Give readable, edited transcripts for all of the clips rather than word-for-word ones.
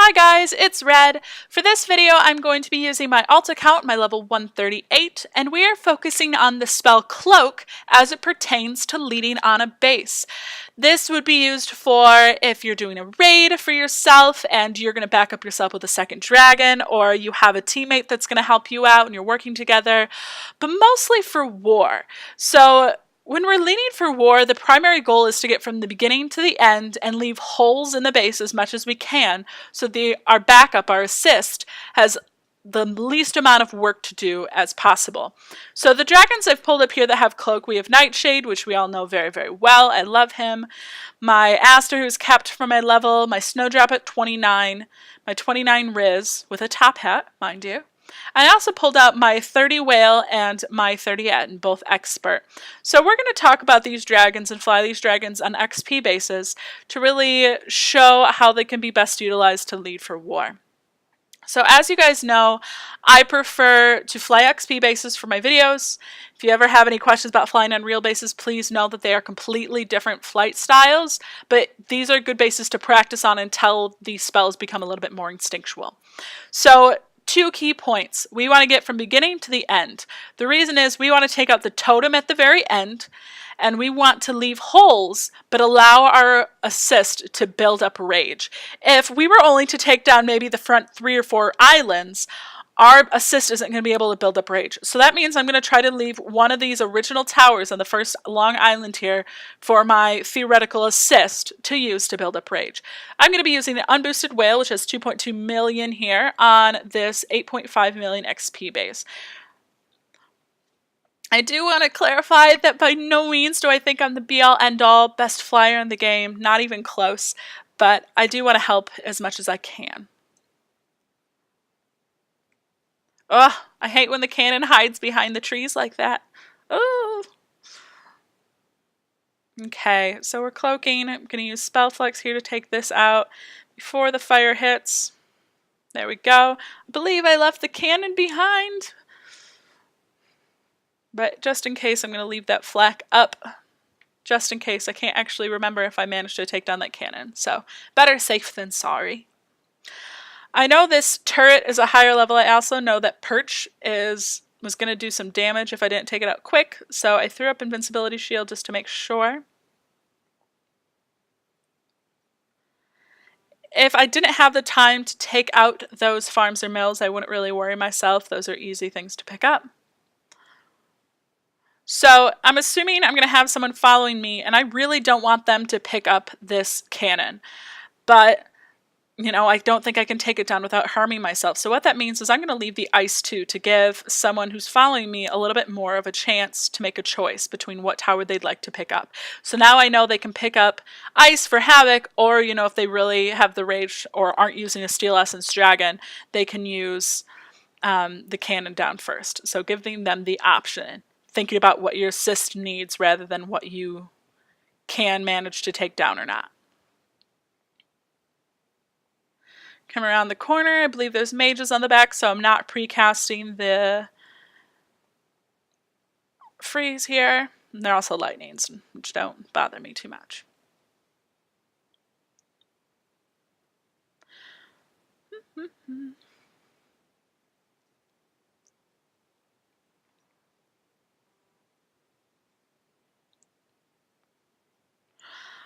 Hi guys, it's Red. For this video, I'm going to be using my alt account, my level 138, and we are focusing on the spell Cloak as it pertains to leading on a base. This would be used for if you're doing a raid for yourself and you're going to back up yourself with a second dragon, or you have a teammate that's going to help you out and you're working together, but mostly for war. So when we're leading for war, the primary goal is to get from the beginning to the end and leave holes in the base as much as we can so our backup, our assist, has the least amount of work to do as possible. So the dragons I've pulled up here that have Cloak, we have Nightshade, which we all know very, very well. I love him. My Aster, who's capped for my level. My Snowdrop at 29. My 29 Riz, with a top hat, mind you. I also pulled out my 30 Whale and my 30 Etten, both expert. So we're going to talk about these dragons and fly these dragons on XP bases to really show how they can be best utilized to lead for war. So as you guys know, I prefer to fly XP bases for my videos. If you ever have any questions about flying on real bases, please know that they are completely different flight styles, but these are good bases to practice on until these spells become a little bit more instinctual. So two key points. We want to get from beginning to the end. The reason is we want to take out the totem at the very end, and we want to leave holes, but allow our assist to build up rage. If we were only to take down maybe the front 3 or 4 islands, our assist isn't going to be able to build up rage. So that means I'm going to try to leave one of these original towers on the first long island here for my theoretical assist to use to build up rage. I'm going to be using the unboosted whale, which has 2.2 million here on this 8.5 million XP base. I do want to clarify that by no means do I think I'm the be-all end-all best flyer in the game, not even close, but I do want to help as much as I can. Ugh, I hate when the cannon hides behind the trees like that. Oh. Okay, so we're cloaking. I'm going to use Spellflex here to take this out before the fire hits. There we go. I believe I left the cannon behind. But just in case, I'm going to leave that flak up. Just in case. I can't actually remember if I managed to take down that cannon. So, better safe than sorry. I know this turret is a higher level. I also know that Perch was going to do some damage if I didn't take it out quick. So I threw up Invincibility Shield just to make sure. If I didn't have the time to take out those farms or mills, I wouldn't really worry myself. Those are easy things to pick up. So I'm assuming I'm going to have someone following me, and I really don't want them to pick up this cannon. But you know, I don't think I can take it down without harming myself. So what that means is I'm going to leave the ice too to give someone who's following me a little bit more of a chance to make a choice between what tower they'd like to pick up. So now I know they can pick up ice for havoc, or, you know, if they really have the rage or aren't using a Steel Essence Dragon, they can use the cannon down first. So giving them the option, thinking about what your assist needs rather than what you can manage to take down or not. Come around the corner. I believe there's mages on the back, so I'm not precasting the freeze here. And they're also lightnings, which don't bother me too much.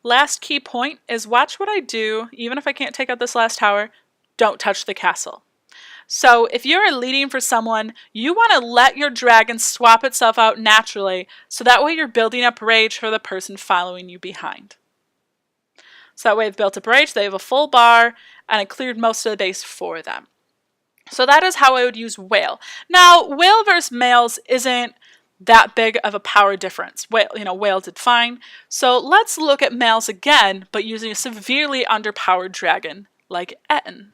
Last key point is watch what I do, even if I can't take out this last tower. Don't touch the castle. So if you're leading for someone, you want to let your dragon swap itself out naturally, so that way you're building up rage for the person following you behind. So that way they've built up rage, they have a full bar, and I cleared most of the base for them. So that is how I would use Whale. Now, Whale versus males isn't that big of a power difference. Whale did fine. So let's look at males again, but using a severely underpowered dragon like Etten.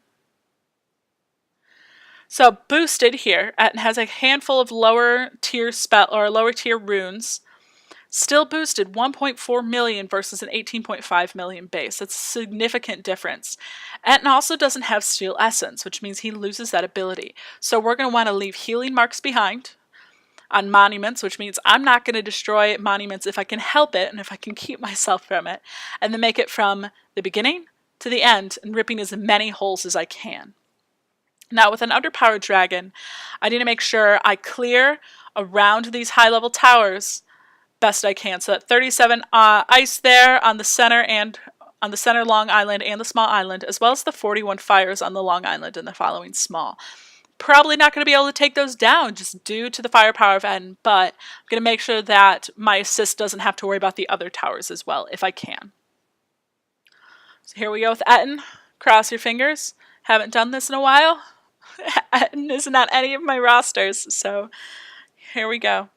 So boosted here, Etten has a handful of lower tier spell or lower tier runes. Still boosted 1.4 million versus an 18.5 million base. That's a significant difference. Etten also doesn't have Steel Essence, which means he loses that ability. So we're going to want to leave healing marks behind on monuments, which means I'm not going to destroy monuments if I can help it and if I can keep myself from it, and then make it from the beginning to the end and ripping as many holes as I can. Now with an underpowered dragon, I need to make sure I clear around these high level towers best I can. So that 37 ice there on the center and on the center long island and the small island, as well as the 41 fires on the long island and the following small. Probably not going to be able to take those down just due to the firepower of N, but I'm going to make sure that my assist doesn't have to worry about the other towers as well, if I can. So here we go with Etten. Cross your fingers. Haven't done this in a while. Etten isn't on any of my rosters, so here we go.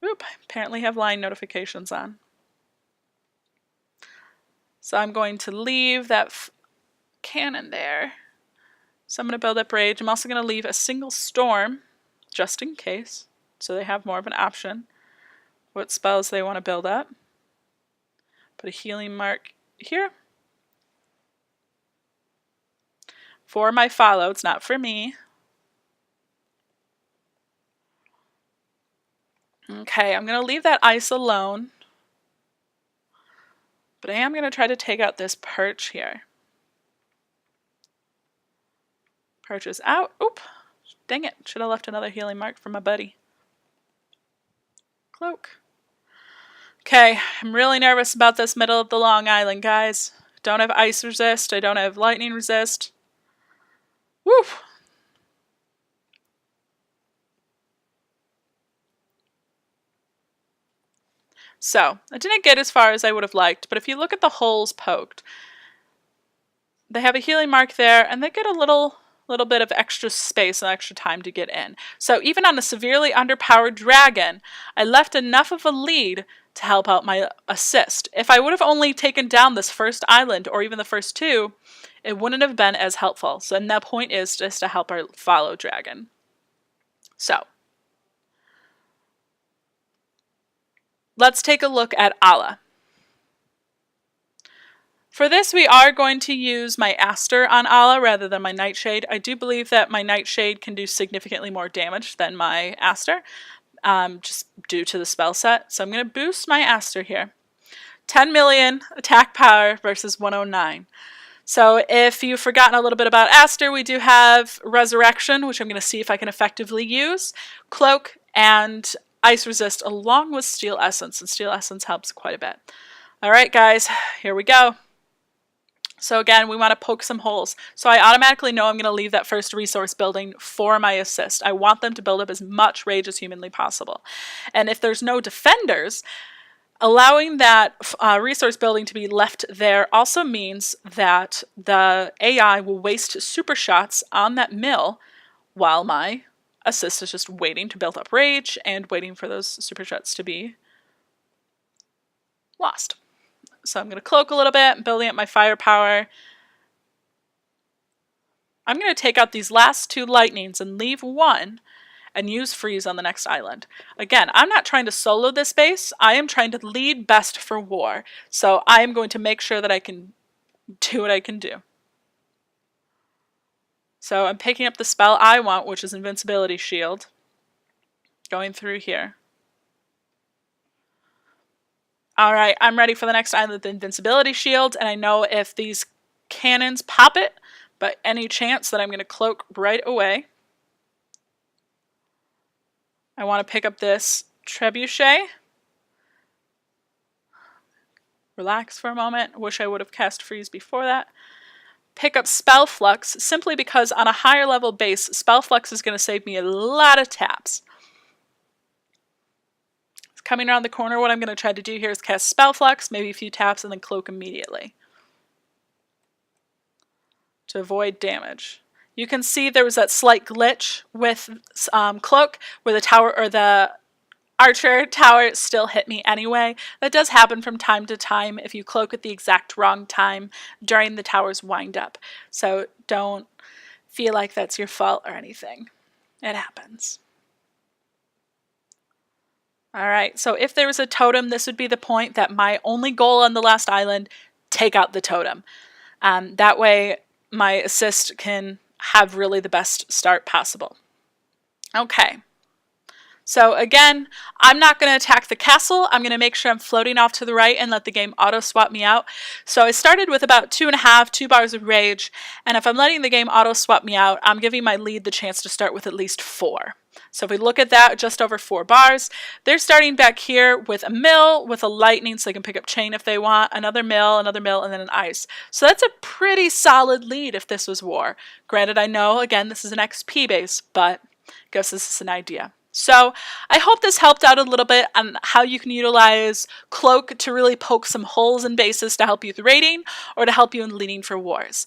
Oop, apparently have line notifications on. So I'm going to leave that cannon there. So I'm going to build up rage. I'm also going to leave a single storm, just in case, so they have more of an option what spells they want to build up. Put a healing mark here. For my follow, it's not for me. Okay, I'm going to leave that ice alone. But I am going to try to take out this perch here. Perch is out. Oop! Dang it. Should have left another healing mark for my buddy. Cloak. Okay, I'm really nervous about this middle of the Long Island, guys. Don't have ice resist. I don't have lightning resist. Woo! So, I didn't get as far as I would have liked, but if you look at the holes poked, they have a healing mark there, and they get a little bit of extra space and extra time to get in. So even on a severely underpowered dragon, I left enough of a lead to help out my assist. If I would have only taken down this first island, or even the first two, it wouldn't have been as helpful. So and that point is just to help our follow dragon. So, let's take a look at Ala. For this, we are going to use my Aster on Ala rather than my Nightshade. I do believe that my Nightshade can do significantly more damage than my Aster, just due to the spell set. So I'm going to boost my Aster here. 10 million attack power versus 109. So if you've forgotten a little bit about Aster, we do have Resurrection, which I'm going to see if I can effectively use, Cloak, and Ice Resist along with Steel Essence, and Steel Essence helps quite a bit. Alright guys, here we go. So again, we want to poke some holes. So I automatically know I'm going to leave that first resource building for my assist. I want them to build up as much rage as humanly possible. And if there's no defenders, allowing that resource building to be left there also means that the AI will waste super shots on that mill while my assist is just waiting to build up rage and waiting for those super shots to be lost. So I'm going to cloak a little bit, building up my firepower. I'm going to take out these last two lightnings and leave one and use freeze on the next island. Again, I'm not trying to solo this base. I am trying to lead best for war. So I am going to make sure that I can do what I can do. So I'm picking up the spell I want, which is Invincibility Shield. Going through here. Alright, I'm ready for the next island with the Invincibility Shield, and I know if these cannons pop it, but any chance that I'm going to cloak right away. I want to pick up this Trebuchet. Relax for a moment. Wish I would have cast Freeze before that. Pick up Spell Flux, simply because on a higher level base, Spell Flux is going to save me a lot of taps. Coming around the corner, what I'm going to try to do here is cast Spell Flux, maybe a few taps, and then Cloak immediately to avoid damage. You can see there was that slight glitch with Cloak, where the tower or the archer tower still hit me anyway. That does happen from time to time if you cloak at the exact wrong time during the tower's wind up. So don't feel like that's your fault or anything. It happens. Alright, so if there was a totem, this would be the point that my only goal on the last island, take out the totem. That way my assist can have really the best start possible. Okay, So again, I'm not going to attack the castle. I'm going to make sure I'm floating off to the right and let the game auto swap me out. So I started with about 2 bars of rage, and if I'm letting the game auto swap me out, I'm giving my lead the chance to start with at least 4. So if we look at that, just over 4 bars, they're starting back here with a mill, with a lightning so they can pick up chain if they want, another mill, and then an ice. So that's a pretty solid lead if this was war. Granted, I know, again, this is an XP base, but I guess this is an idea. So I hope this helped out a little bit on how you can utilize Cloak to really poke some holes in bases to help you with raiding or to help you in leading for wars.